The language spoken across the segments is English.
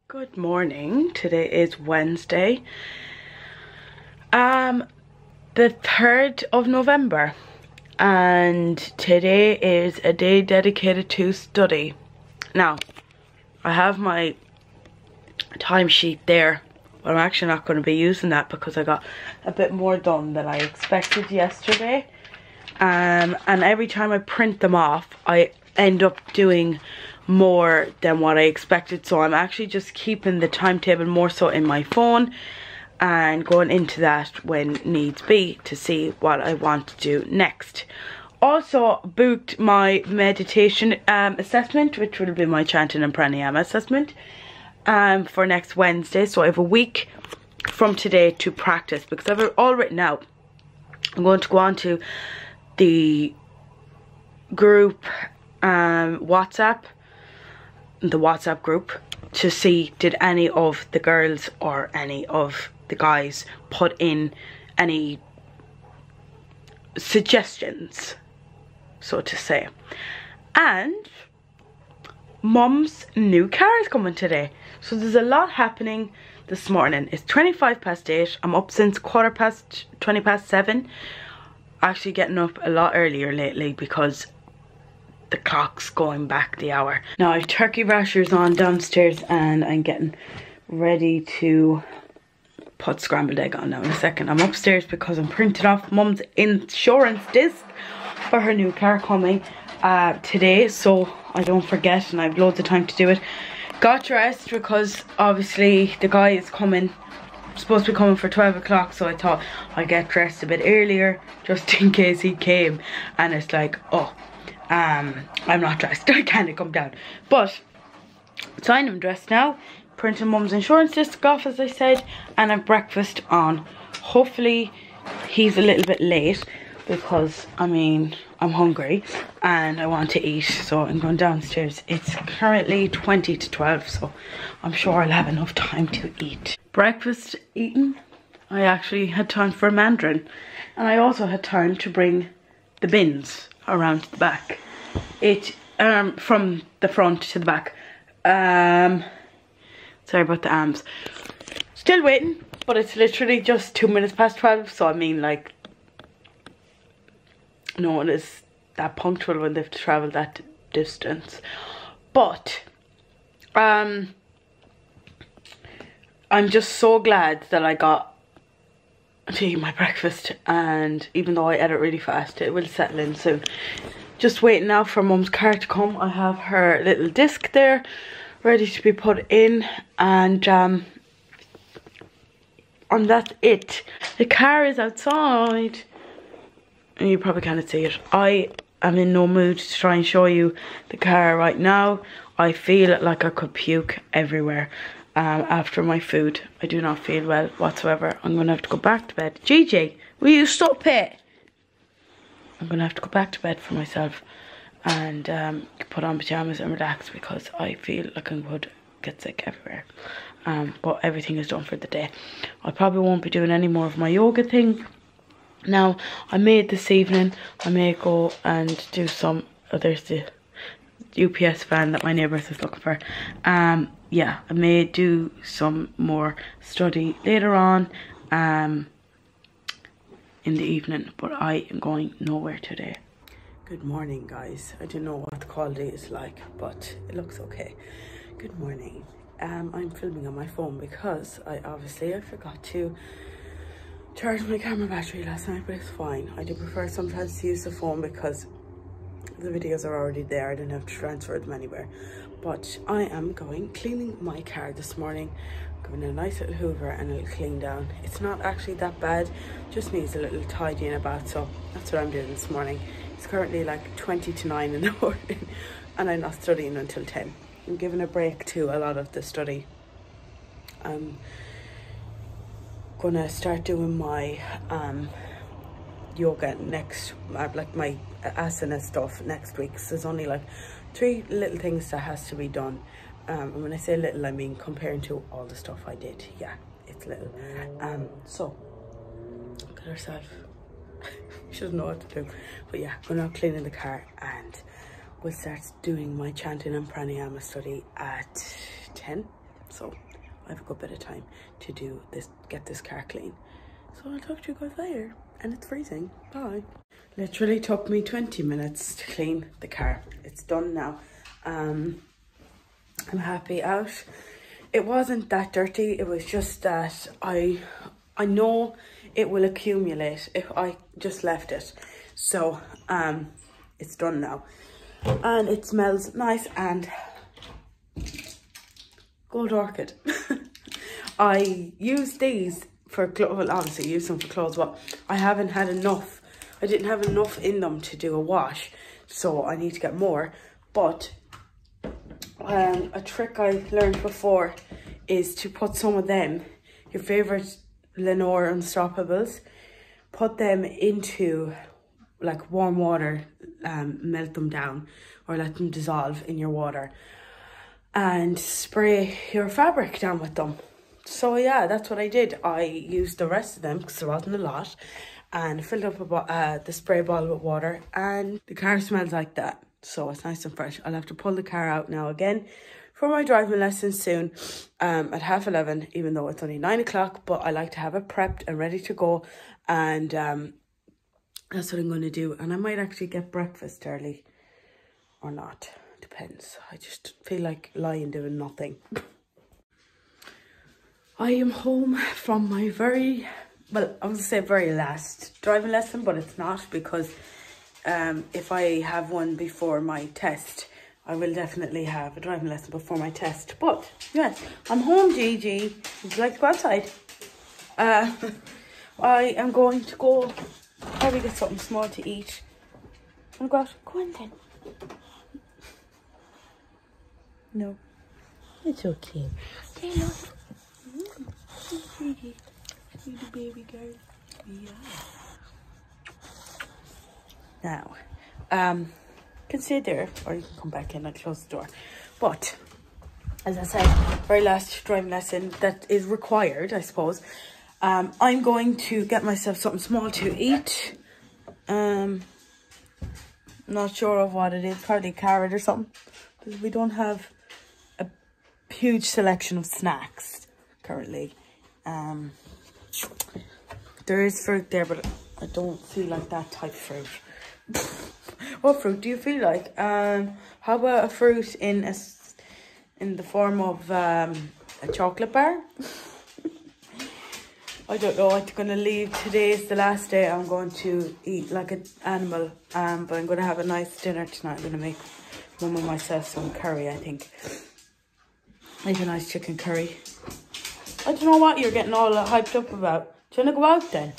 Good morning. Today is Wednesday, the 3rd of November, and today is a day dedicated to study. Now, I have my timesheet there, but I'm actually not going to be using that because I got a bit more done than I expected yesterday. And every time I print them off, I end up doing more than what I expected, so I'm actually just keeping the timetable more so in my phone and going into that when needs be to see what I want to do next. Also booked my meditation assessment, which will be my chanting and pranayama assessment, for next Wednesday. So I have a week from today to practice because I've it all written out. I'm going to go on to the group WhatsApp group to see did any of the girls or any of the guys put in any suggestions, so to say. And Mum's new car is coming today, so there's a lot happening this morning. It's 8:25. I'm up since 7:20. Actually getting up a lot earlier lately because the clock's going back the hour. Now I have turkey rashers on downstairs and I'm getting ready to put scrambled egg on now in a second. I'm upstairs because I'm printing off Mum's insurance disc for her new car coming today, so I don't forget and I have loads of time to do it. Got dressed because obviously the guy is coming, supposed to be coming for 12 o'clock, so I thought I'd get dressed a bit earlier just in case he came, and it's like, oh, I'm not dressed, I can't come down. But so I'm dressed now, printing Mum's insurance disc off as I said, and I've breakfast on. Hopefully he's a little bit late because I mean I'm hungry and I want to eat, so I'm going downstairs. It's currently 20 to 12, so I'm sure I'll have enough time to eat. Breakfast eaten, I actually had time for a mandarin, and I also had time to bring the bins around to the back. It from the front to the back. Sorry about the arms. Still waiting, but it's literally just 2 minutes past 12, so I mean, like, no one is that punctual when they have to travel that distance. But I'm just so glad that I got to eat my breakfast, and even though I edit really fast, it will settle in soon. Just waiting now for Mum's car to come. I have her little disc there ready to be put in, and that's it. The car is outside and you probably can't see it. I am in no mood to try and show you the car right now. I feel like I could puke everywhere after my food. I do not feel well whatsoever. I'm gonna have to go back to bed. Gigi, will you stop it? I'm gonna have to go back to bed for myself and put on pajamas and relax because I feel like I could get sick everywhere. But everything is done for the day. I probably won't be doing any more of my yoga thing. Now, I made this evening, I may go and do some, oh, there's the UPS van that my neighbours was looking for. Yeah, I may do some more study later on in the evening, but I am going nowhere today. Good morning, guys. I don't know what the quality is like, but it looks okay. Good morning. I'm filming on my phone because I forgot to charge my camera battery last night, but it's fine. I do prefer sometimes to use the phone because the videos are already there. I don't have to transfer them anywhere. But I am cleaning my car this morning, giving it a nice little hoover and a little clean down. It's not actually that bad, just needs a little tidying about, so that's what I'm doing this morning. It's currently like 20 to 9 in the morning and I'm not studying until 10. I'm giving a break to a lot of the study. I'm gonna start doing my yoga next, like my asana stuff next week. So there's only like 3 little things that has to be done, and when I say little I mean comparing to all the stuff I did. Yeah, it's little. So look at herself. She doesn't know what to do, but yeah, we're now cleaning the car and we'll start doing my chanting and pranayama study at 10. So I have a good bit of time to do this, get this car clean. So I'll talk to you guys later. And it's freezing. Bye. Literally took me 20 minutes to clean the car. It's done now. I'm happy out. It wasn't that dirty. It was just that I know it will accumulate if I just left it. So it's done now. And it smells nice and gold orchid. I use these for clothes. Well, obviously use them for clothes, but I haven't had enough. I didn't have enough in them to do a wash, so I need to get more. But a trick I learned before is to put some of them, your favorite Lenore Unstoppables, put them into like warm water, melt them down or let them dissolve in your water, and spray your fabric down with them. So yeah, that's what I did. I used the rest of them because there wasn't a lot, and filled up the spray bottle with water, and the car smells like that. So it's nice and fresh. I'll have to pull the car out now again for my driving lesson soon at 11:30, even though it's only 9 o'clock, but I like to have it prepped and ready to go. And that's what I'm going to do. And I might actually get breakfast early or not. Depends. I just feel like lying doing nothing. I am home from my very last driving lesson, but it's not, because if I have one before my test, I will definitely have a driving lesson before my test. But yes, I'm home, Gigi. Would you like to go outside? I am going to go probably get something small to eat. I'm going to go out. Go on then. No, it's okay. Stay low. Sweetie baby girl. Yeah. Now, you can stay there, or you can come back in and close the door. But as I said, very last driving lesson that is required, I suppose. I'm going to get myself something small to eat. Not sure of what it is, probably a carrot or something, because we don't have a huge selection of snacks currently. There is fruit there, but I don't feel like that type of fruit. What fruit do you feel like? How about a fruit in the form of a chocolate bar? I don't know. I'm gonna leave. Today is the last day I'm going to eat like an animal. But I'm gonna have a nice dinner tonight. I'm gonna make Mum and myself some curry, I think. Make a nice chicken curry. I don't know what you're getting all hyped up about. Do you want to go out then?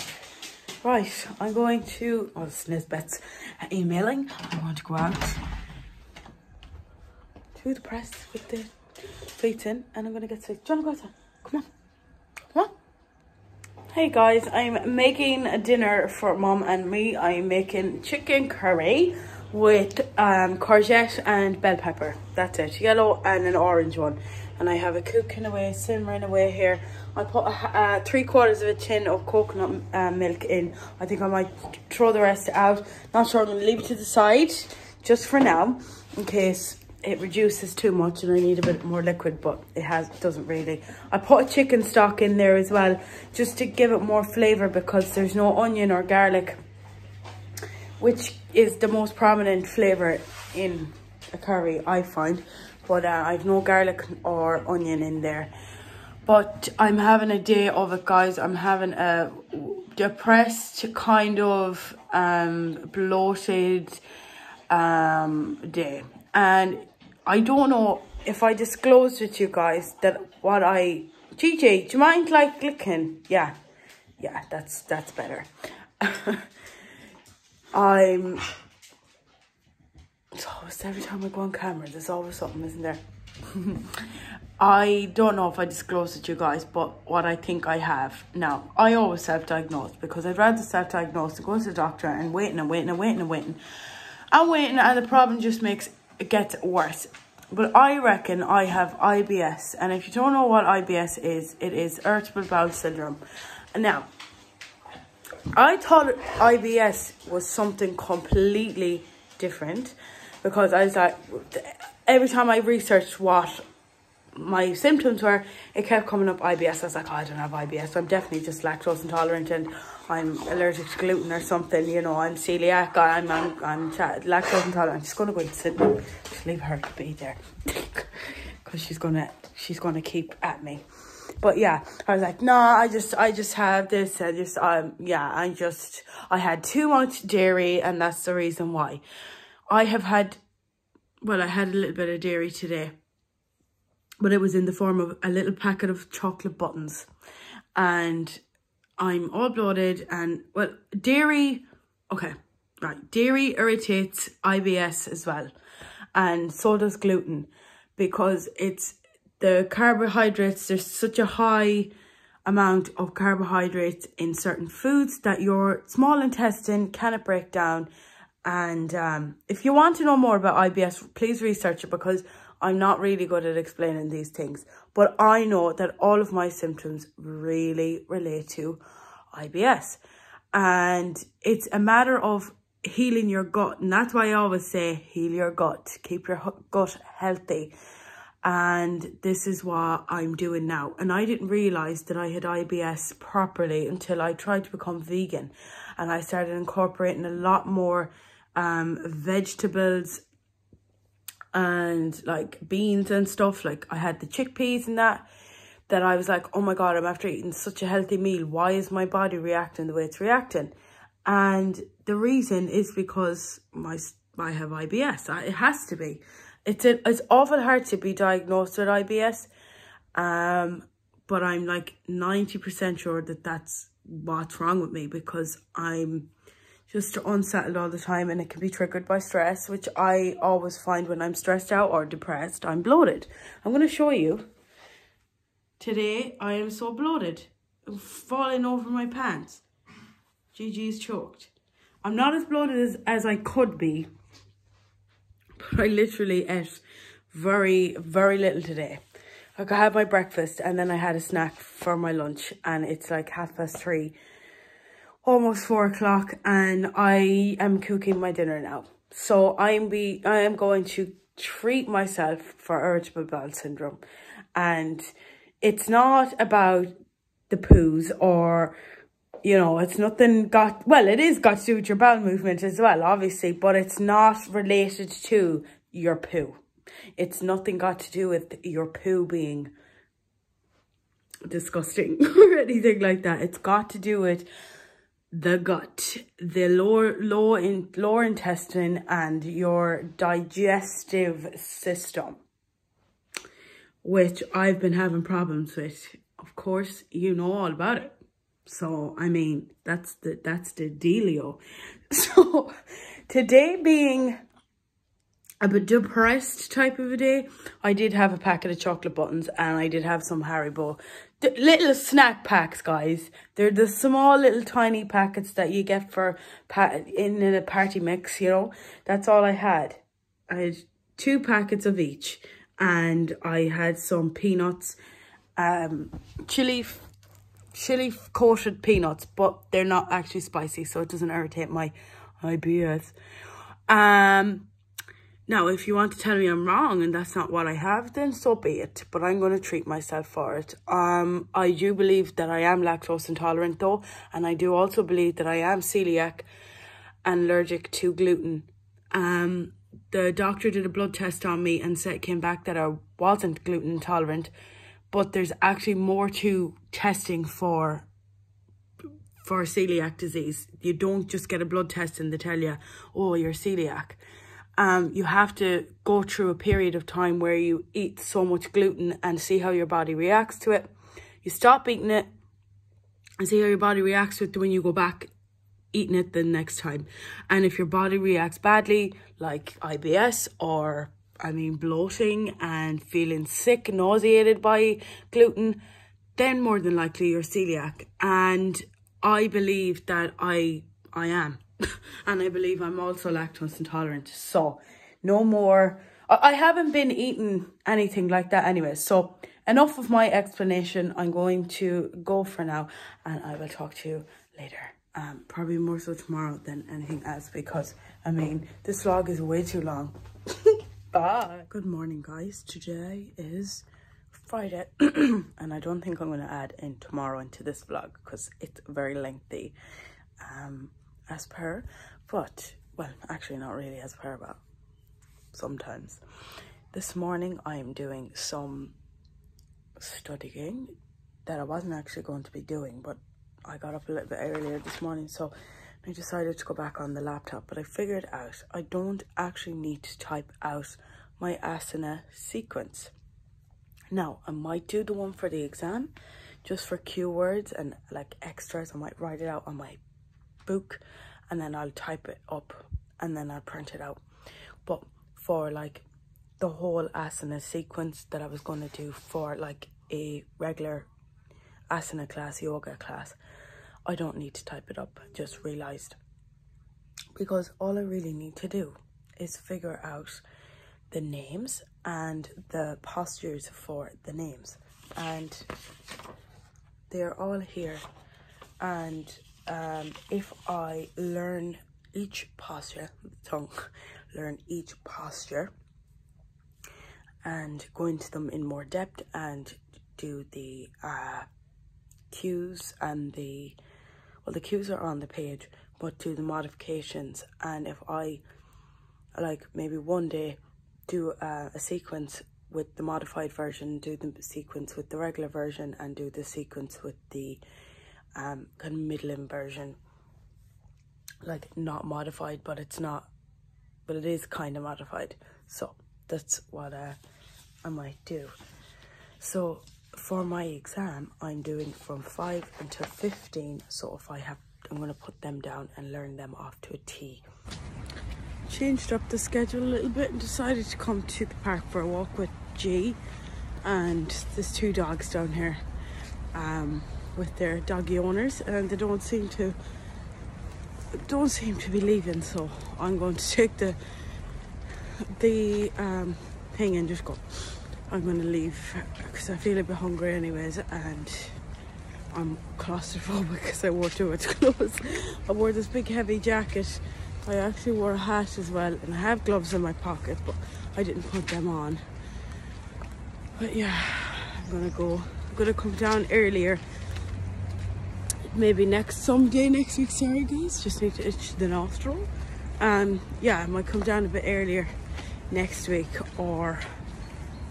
Right, I'm going to... Oh, it's Nisbet's emailing. I want to go out to the press with the feet in, and I'm going to get sick. Do you want to go outside? Come on. Come on. Hey guys, I'm making a dinner for Mum and me. I'm making chicken curry with courgette and bell pepper. That's it. Yellow and an orange one. And I have it cooking away, simmering away here. I put 3/4 of a tin of coconut milk in. I think I might throw the rest out. Not sure. I'm going to leave it to the side just for now, in case it reduces too much and I need a bit more liquid, but it doesn't really. I put a chicken stock in there as well, just to give it more flavour, because there's no onion or garlic, which is the most prominent flavour in a curry, I find. But I've no garlic or onion in there. But I'm having a day of it, guys. I'm having a depressed, kind of bloated day. And I don't know if I disclosed it to you guys that what I... Gigi, do you mind like licking? Yeah, that's better. It's always, every time I go on camera, there's always something, isn't there? I don't know if I disclosed it to you guys, but what I think I have. Now, I always self-diagnose, because I'd rather self-diagnose than go to the doctor and waiting, and the problem just gets worse. But I reckon I have IBS, and if you don't know what IBS is, it is irritable bowel syndrome. Now, I thought IBS was something completely different, because I was like, every time I researched what my symptoms were, it kept coming up IBS. I was like, oh, I don't have IBS. I'm definitely just lactose intolerant and I'm allergic to gluten or something. You know, I'm celiac. I'm lactose intolerant. I'm just gonna go and sit down. Just leave her to be there, because she's gonna keep at me. But yeah, I was like, no, I just have this. I had too much dairy, and that's the reason why. I had a little bit of dairy today, but it was in the form of a little packet of chocolate buttons, and I'm all bloated. And well, dairy irritates IBS as well, and so does gluten, because it's the carbohydrates. There's such a high amount of carbohydrates in certain foods that your small intestine cannot break down. And if you want to know more about IBS, please research it, because I'm not really good at explaining these things. But I know that all of my symptoms really relate to IBS. And it's a matter of healing your gut. And that's why I always say, heal your gut. Keep your gut healthy. And this is what I'm doing now. And I didn't realise that I had IBS properly until I tried to become vegan. And I started incorporating a lot more vegetables and like beans and stuff. Like I had the chickpeas and that I was like, oh my God, I'm after eating such a healthy meal. Why is my body reacting the way it's reacting? And the reason is because I have IBS. It has to be. It's awful hard to be diagnosed with IBS, but I'm like 90% sure that that's what's wrong with me, because I'm just unsettled all the time, and it can be triggered by stress, which I always find when I'm stressed out or depressed, I'm bloated. I'm going to show you. Today, I am so bloated, falling over my pants. Gigi's choked. I'm not as bloated as I could be, but I literally ate very, very little today. Like I had my breakfast and then I had a snack for my lunch, and it's like 3:30, almost 4 o'clock, and I am cooking my dinner now. So I am going to treat myself for irritable bowel syndrome. And it's not about the poos, or, you know, it's nothing it is got to do with your bowel movement as well, obviously, but it's not related to your poo. It's nothing got to do with your poo being disgusting or anything like that. It's got to do with the gut, the lower intestine, and your digestive system, which I've been having problems with. Of course, you know all about it. So, I mean, that's the dealio. So, today being a bit depressed type of a day, I did have a packet of chocolate buttons, and I did have some Haribo. The little snack packs, guys. They're the small little tiny packets that you get for in a party mix, you know. That's all I had. I had 2 packets of each, and I had some peanuts, chili coated peanuts, but they're not actually spicy, so it doesn't irritate my IBS. Now, if you want to tell me I'm wrong and that's not what I have, then so be it. But I'm going to treat myself for it. I do believe that I am lactose intolerant though. And I do also believe that I am celiac and allergic to gluten. The doctor did a blood test on me and came back that I wasn't gluten intolerant. But there's actually more to testing for celiac disease. You don't just get a blood test and they tell you, oh, you're celiac. You have to go through a period of time where you eat so much gluten and see how your body reacts to it. You stop eating it and see how your body reacts to it when you go back eating it the next time. And if your body reacts badly, like IBS or, bloating and feeling sick, nauseated by gluten, then more than likely you're celiac. And I believe that I am. And I believe I'm also lactose intolerant. So, no more. I haven't been eating anything like that anyway. So, enough of my explanation. I'm going to go for now. And I will talk to you later. Probably more so tomorrow than anything else. Because, this vlog is way too long. Bye. Good morning, guys. Today is Friday and I don't think I'm going to add in tomorrow into this vlog because it's very lengthy as per, but well, actually not really as per, but sometimes. This morning I am doing some studying that I wasn't actually going to be doing, but I got up a little bit earlier this morning, so I decided to go back on the laptop. But I figured out I don't actually need to type out my asana sequence. Now, I might do the one for the exam, just for keywords and like extras. I might write it out on my book and then I'll type it up and then I'll print it out. But for like the whole asana sequence that I was going to do for like a regular asana class, yoga class, I don't need to type it up. I just realized, because all I really need to do is figure out the names and the postures for the names, and they're all here. And if I learn each posture, learn each posture and go into them in more depth and do the cues and the cues are on the page, but do the modifications. And if I like maybe one day do a sequence with the modified version, do the sequence with the regular version, and do the sequence with the kind of middling version, like not modified, but it's not, but it is kind of modified. So that's what I might do. So for my exam, I'm doing from 5 until 15. So if I'm going to put them down and learn them off to a T. Changed up the schedule a little bit and decided to come to the park for a walk with G. And there's 2 dogs down here with their doggy owners, and they don't seem to be leaving. So I'm going to take the thing and just go. I'm going to leave because I feel a bit hungry anyways, and I'm claustrophobic because I wore too much clothes. I wore this big heavy jacket. I actually wore a hat as well, and I have gloves in my pocket, but I didn't put them on. But yeah, I'm gonna come down earlier. Maybe someday next week, sorry guys, just need to itch the nostril. Yeah, I might come down a bit earlier next week, or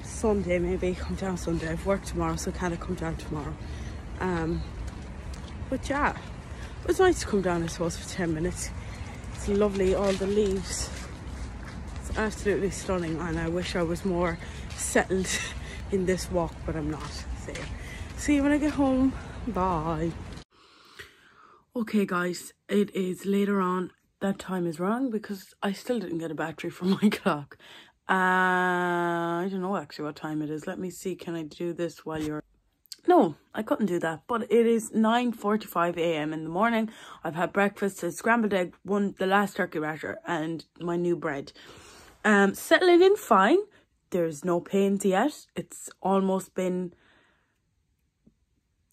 Sunday maybe, come down Sunday. I've worked tomorrow, so kind of come down tomorrow. But yeah, it was nice to come down, I suppose, for 10 minutes. It's lovely, all the leaves. It's absolutely stunning, and I wish I was more settled in this walk, but I'm not. So see you when I get home. Bye. Okay guys, it is later on. That time is wrong because I still didn't get a battery for my clock. I don't know actually what time it is. Let me see, can I do this while you're... No, I couldn't do that, but it is 9:45 a.m. in the morning. I've had breakfast, a scrambled egg, the last turkey rasher, and my new bread. Settling in fine. There's no pains yet. It's almost been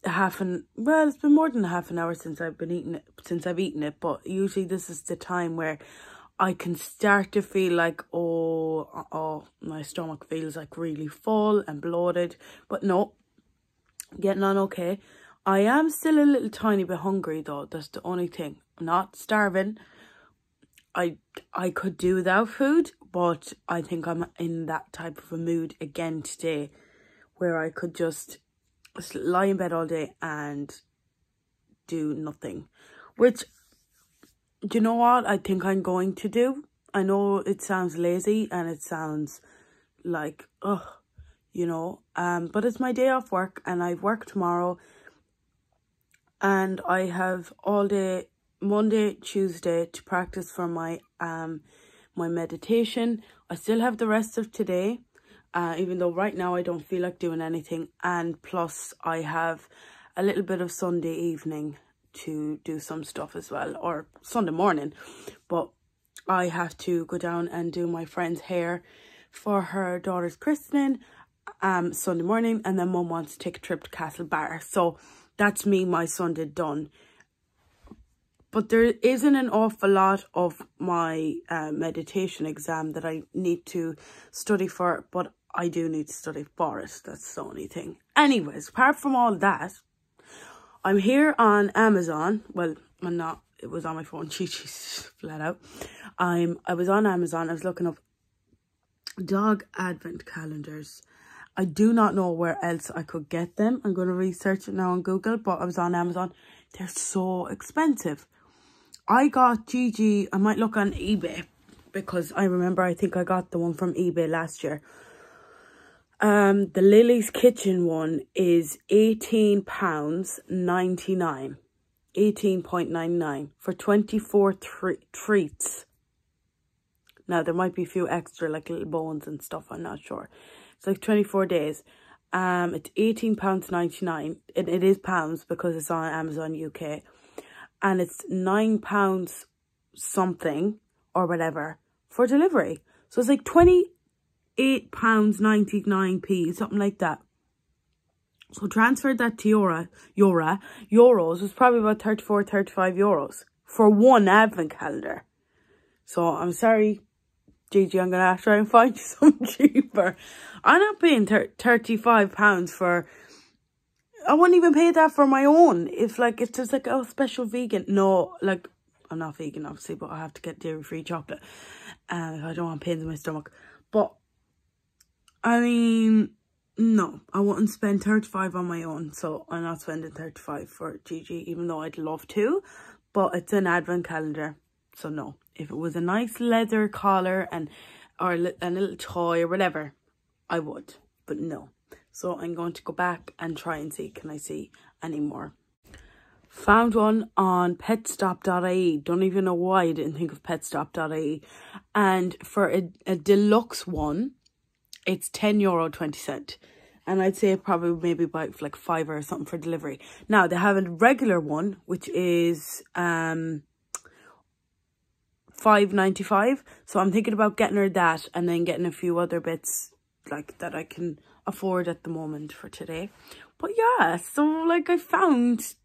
it's been more than half an hour since I've eaten it, but usually this is the time where I can start to feel like, oh, my stomach feels like really full and bloated, but no, getting on okay. I am still a little tiny bit hungry though. That's the only thing. I'm not starving. I could do without food, but I think I'm in that type of a mood again today where I could just lie in bed all day and do nothing, which, do you know what I think I'm going to do? I know it sounds lazy and it sounds like, you know, but it's my day off work and I work tomorrow, and I have all day Monday, Tuesday to practice for my my meditation. I still have the rest of today, even though right now I don't feel like doing anything, and plus I have a little bit of Sunday evening to do some stuff as well, or Sunday morning, but I have to go down and do my friend's hair for her daughter's christening Sunday morning, and then Mum wants to take a trip to Castlebar, so that's me, my Sunday done. But there isn't an awful lot of my meditation exam that I need to study for, but I do need to study for it. That's the only thing. Anyways, apart from all that, I'm here on Amazon. Well, I'm not. It was on my phone. She's flat out. I was on Amazon. I was looking up dog advent calendars. I do not know where else I could get them. I'm going to research it now on Google, but I was on Amazon. They're so expensive. I got Gigi. I might look on eBay because I remember I think I got the one from eBay last year. The Lily's Kitchen one is £18.99. 18.99 for 24 treats. Now there might be a few extra like little bones and stuff, I'm not sure. It's like 24 days. It's £18.99. It is pounds because it's on Amazon UK. And it's £9 something or whatever for delivery. So it's like £28.99p, something like that. So transferred that to euros was probably about 35 euros for one advent calendar. So I'm sorry, Gigi, I'm going to have to try and find you something cheaper. I'm not paying £35 for... I wouldn't even pay that for my own. If like, it's just like a special vegan. No, like, I'm not vegan obviously, but I have to get dairy-free chocolate. I don't want pains in my stomach. But, I mean... No, I wouldn't spend 35 on my own, so I'm not spending 35 for Gigi, even though I'd love to, but it's an advent calendar, so no. If it was a nice leather collar or a little toy or whatever, I would, but no. So I'm going to go back and try and see, can I see any more? Found one on petstop.ie. Don't even know why I didn't think of petstop.ie. And for a deluxe one, it's €10.20. And I'd say probably maybe buy like £5 or something for delivery. Now, they have a regular one, which is $5.95. So I'm thinking about getting her that and then getting a few other bits like that I can afford at the moment for today. But yeah, so like I found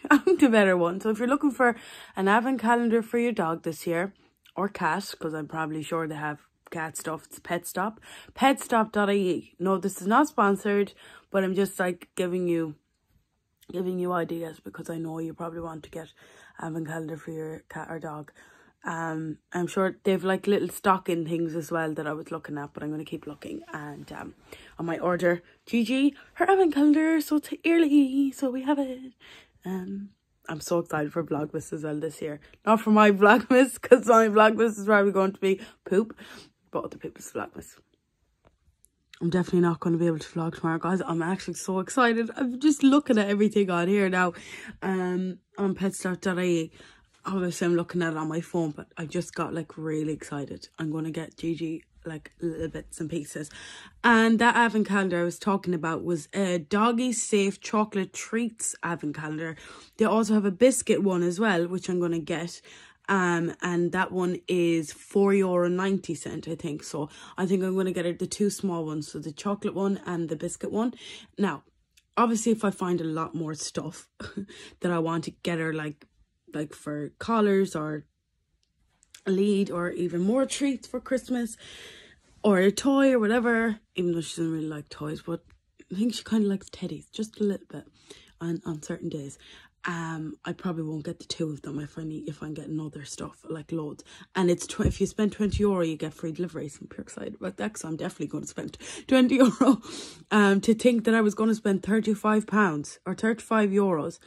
a better one. So if you're looking for an advent calendar for your dog this year, or cat, because I'm probably sure they have cat stuff, it's Petstop. Petstop.ie. No, this is not sponsored, but I'm just like giving you ideas because I know you probably want to get advent calendar for your cat or dog. I'm sure they've like little stocking things as well that I was looking at, but I'm going to keep looking, and I might order Gigi her advent calendar so it's early, so we have it. I'm so excited for Vlogmas as well this year. Not for my Vlogmas, because my Vlogmas is probably going to be poop, but other people's Vlogmas. I'm definitely not going to be able to vlog tomorrow, guys. I'm actually so excited. I'm just looking at everything on here now, on petstop.ie. Obviously, I'm looking at it on my phone, but I just got like really excited. I'm going to get Gigi like little bits and pieces. And that advent calendar I was talking about was a Doggy Safe Chocolate Treats advent calendar. They also have a biscuit one as well, which I'm going to get. And that one is €4.90, I think. So I think I'm going to get her the two small ones, so the chocolate one and the biscuit one. Now, obviously, if I find a lot more stuff that I want to get her like for collars or a lead or even more treats for Christmas or a toy or whatever, even though she doesn't really like toys, but I think she kind of likes teddies just a little bit on certain days. I probably won't get the two of them if I'm getting other stuff like loads. And it's if you spend €20 you get free delivery, so I'm pure excited about that because I'm definitely going to spend €20. To think that I was going to spend £35 or €35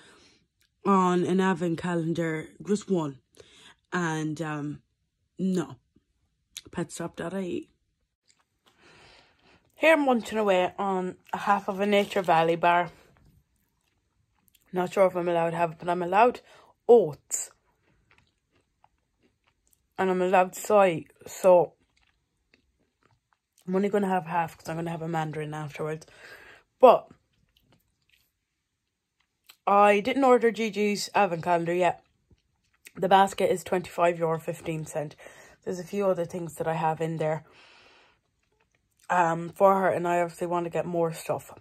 on an advent calendar, just one. And no, petstop.ie. Here I'm munching away on a half of a Nature Valley bar. Not sure if I'm allowed to have it, but I'm allowed oats. And I'm allowed soy, so I'm only going to have half because I'm going to have a mandarin afterwards. But I didn't order Gigi's advent calendar yet. The basket is €25.15. There's a few other things that I have in there for her, and I obviously want to get more stuff.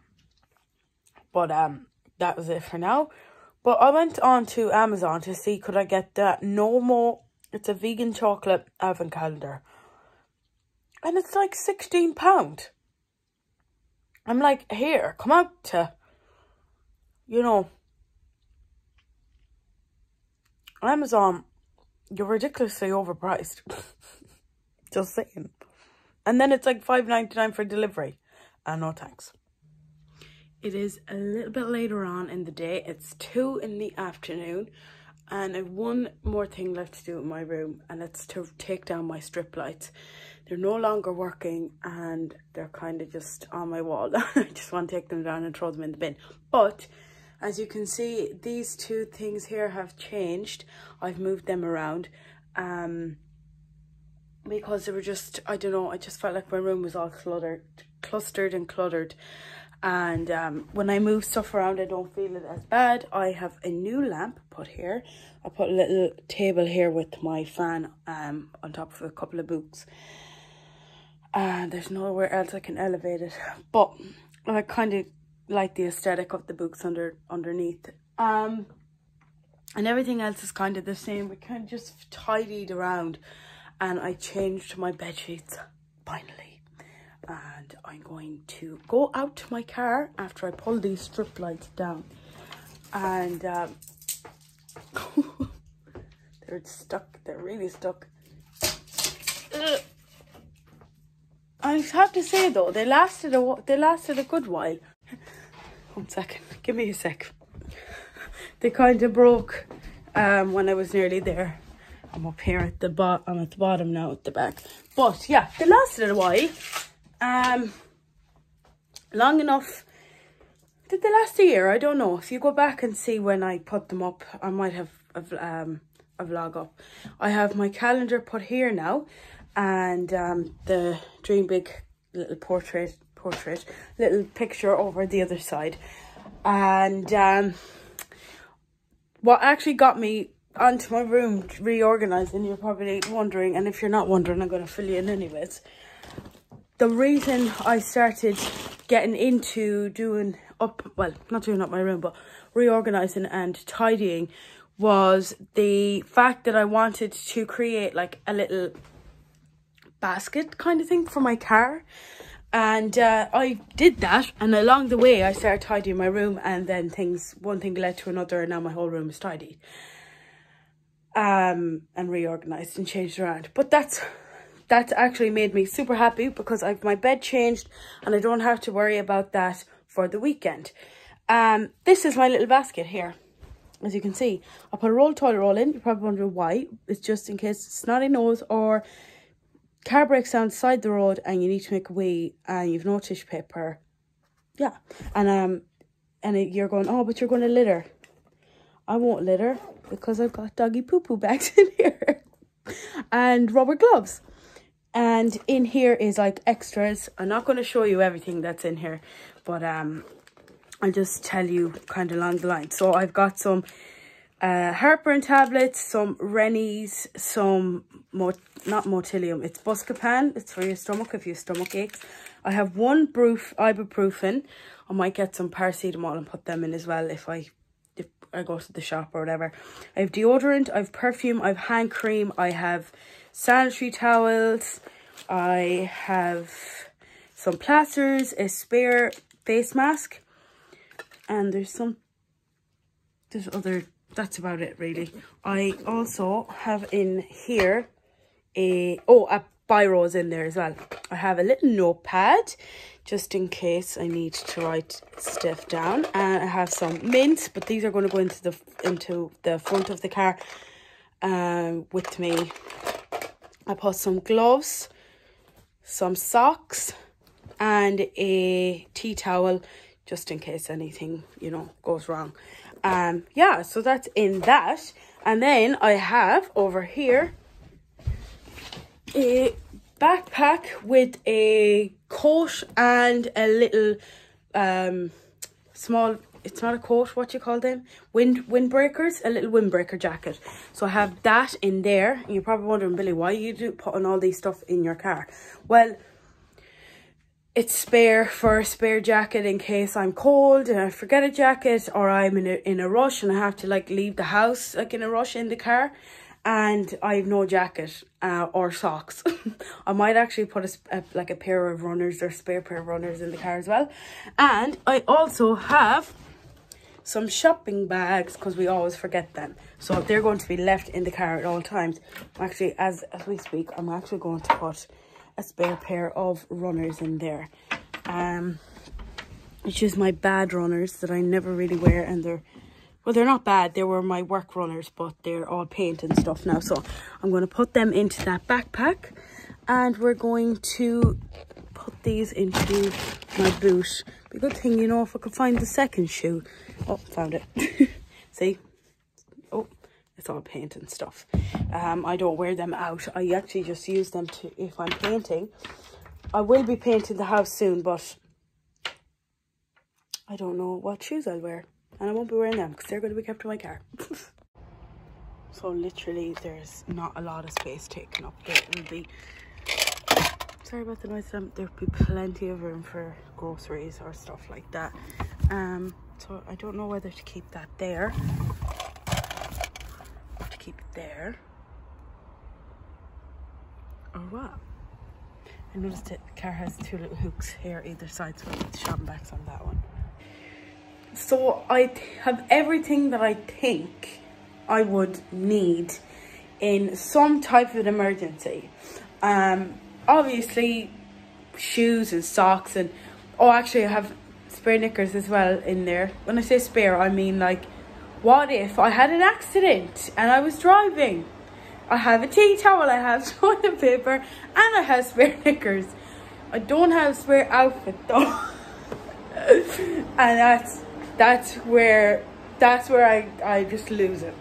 But that was it for now. But I went on to Amazon to see could I get that Nomo. It's a vegan chocolate advent calendar, and it's like £16. I'm like, here, come out to, you know, Amazon. You're ridiculously overpriced. Just saying. And then it's like $5.99 for delivery. No thanks. It is a little bit later on in the day. It's 2 in the afternoon. And I have one more thing left to do in my room. And it's to take down my strip lights. They're no longer working. And they're kind of just on my wall. I just want to take them down and throw them in the bin. But as you can see, these two things here have changed. I've moved them around. Because they were just, I don't know, I just felt like my room was all clustered and cluttered. And when I move stuff around, I don't feel it as bad. I have a new lamp put here. I put a little table here with my fan on top of a couple of books. And there's nowhere else I can elevate it. But I kind of like the aesthetic of the books underneath. And everything else is kind of the same. We kind of just tidied around. And I changed my bed sheets, finally. And I'm going to go out to my car after I pull these strip lights down. And they're stuck. They're really stuck. I have to say though, they lasted a good while. 1 second. Give me a sec. They kind of broke when I was nearly there. I'm up here at the I'm at the bottom now at the back. But yeah, they lasted a while. Long enough. Did they last a year? I don't know. If you go back and see when I put them up, I might have a vlog up. I have my calendar put here now. And the Dream Big little portrait, little picture over the other side. And what actually got me onto my room reorganizing, you're probably wondering, and if you're not wondering, I'm going to fill you in anyways. The reason I started getting into doing up, well, not doing up my room, but reorganizing and tidying was the fact that I wanted to create like a little basket kind of thing for my car. And I did that, and along the way I started tidying my room, and then one thing led to another, and now my whole room is tidy. And reorganized and changed around. But that's actually made me super happy because I've my bed changed and I don't have to worry about that for the weekend. This is my little basket here. As you can see, I put a rolled toilet roll in. You're probably wondering why. It's just in case snotty nose or car breaks down the side of the road and you need to make a wee and you've no tissue paper. Yeah. And you're going, oh, but you're going to litter. I won't litter because I've got doggy poo-poo bags in here and rubber gloves. And in here is like extras. I'm not going to show you everything that's in here, but I'll just tell you kind of along the line. So I've got some heartburn tablets, some Rennies, some, not Motilium, it's Buscopan. It's for your stomach if you have stomach aches. I have one ibuprofen. I might get some paracetamol and put them in as well if I go to the shop or whatever. I have deodorant, I have perfume, I have hand cream, I have sanitary towels, I have some plasters, a spare face mask, and that's about it really. I also have in here a biro's in there as well. I have a little notepad just in case I need to write stuff down, and I have some mints, but these are going to go into the front of the car with me. I put some gloves, some socks, and a tea towel just in case anything, you know, goes wrong. Yeah, so that's in that. And then I have over here a backpack with a coat and a little small, it's not a coat, what you call them, windbreakers, a little windbreaker jacket. So I have that in there. And you're probably wondering, Billy, why you putting all these stuff in your car? Well, it's spare for a spare jacket in case I'm cold and I forget a jacket, or I'm in a rush and I have to like leave the house like in a rush in the car. and I have no jacket or socks. I might actually put like a pair of runners or spare pair of runners in the car as well. And I also have some shopping bags because we always forget them. So they're going to be left in the car at all times. Actually, as we speak, I'm actually going to put a spare pair of runners in there. Which is my bad runners that I never really wear, and they're not bad. They were my work runners, but they're all paint and stuff now. So I'm going to put them into that backpack, and we're going to put these into my boot. Be a good thing, you know, if I could find the second shoe. Oh, found it. See? Oh, it's all paint and stuff. I don't wear them out. I actually just use them to, if I'm painting. I will be painting the house soon, but I don't know what shoes I'll wear. And I won't be wearing them because they're going to be kept in my car. So literally there's not a lot of space taken up. There will be, sorry about the noise, there'll be plenty of room for groceries or stuff like that. So I don't know whether to keep that there or to keep it there or what. I noticed the car has two little hooks here either side, so I put the shopping bags on that one. So I have everything that I think I would need in some type of an emergency. Obviously shoes and socks, and oh, actually I have spare knickers as well in there. When I say spare, I mean like, what if I had an accident and I was driving? I have a tea towel, I have toilet paper, and I have spare knickers. I don't have a spare outfit though. And that's where I just lose it.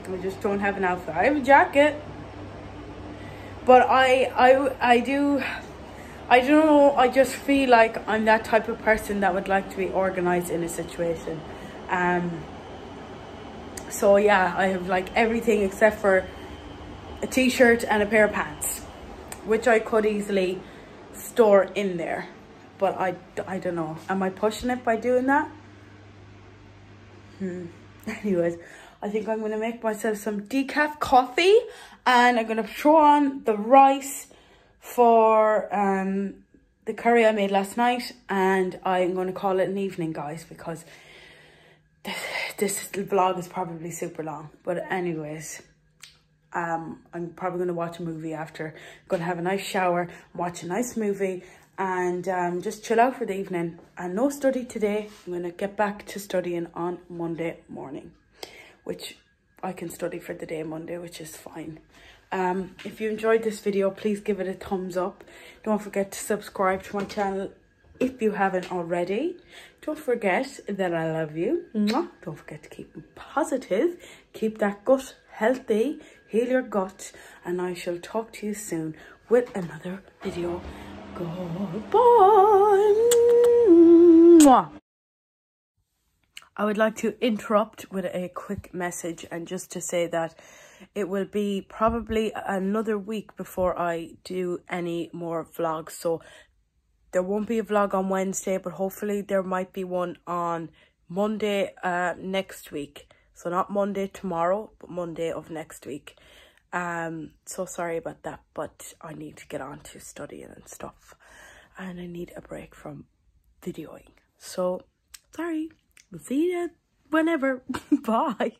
I just don't have an outfit. I have a jacket, but I don't know, I just feel like I'm that type of person that would like to be organized in a situation. So yeah, I have like everything except for a t-shirt and a pair of pants, which I could easily store in there. But I don't know. Am I pushing it by doing that? Anyways, I think I'm going to make myself some decaf coffee, and I'm going to throw on the rice for the curry I made last night, and I'm going to call it an evening, guys, because this vlog is probably super long. But anyways, I'm probably going to watch a movie after. I'm going to have a nice shower, watch a nice movie, and just chill out for the evening. And no study today. I'm going to get back to studying on Monday morning, which I can study for the day Monday, which is fine. If you enjoyed this video, please give it a thumbs up. Don't forget to subscribe to my channel if you haven't already. Don't forget that I love you. Don't forget to keep positive, keep that gut healthy, heal your gut, and I shall talk to you soon with another video. Goodbye. I would like to interrupt with a quick message, and just to say that it will be probably another week before I do any more vlogs. So there won't be a vlog on Wednesday, but hopefully there might be one on Monday next week. So not Monday tomorrow, but Monday of next week. So sorry about that, but I need to get on to studying and stuff, and I need a break from videoing. So sorry, we'll see you whenever. Bye.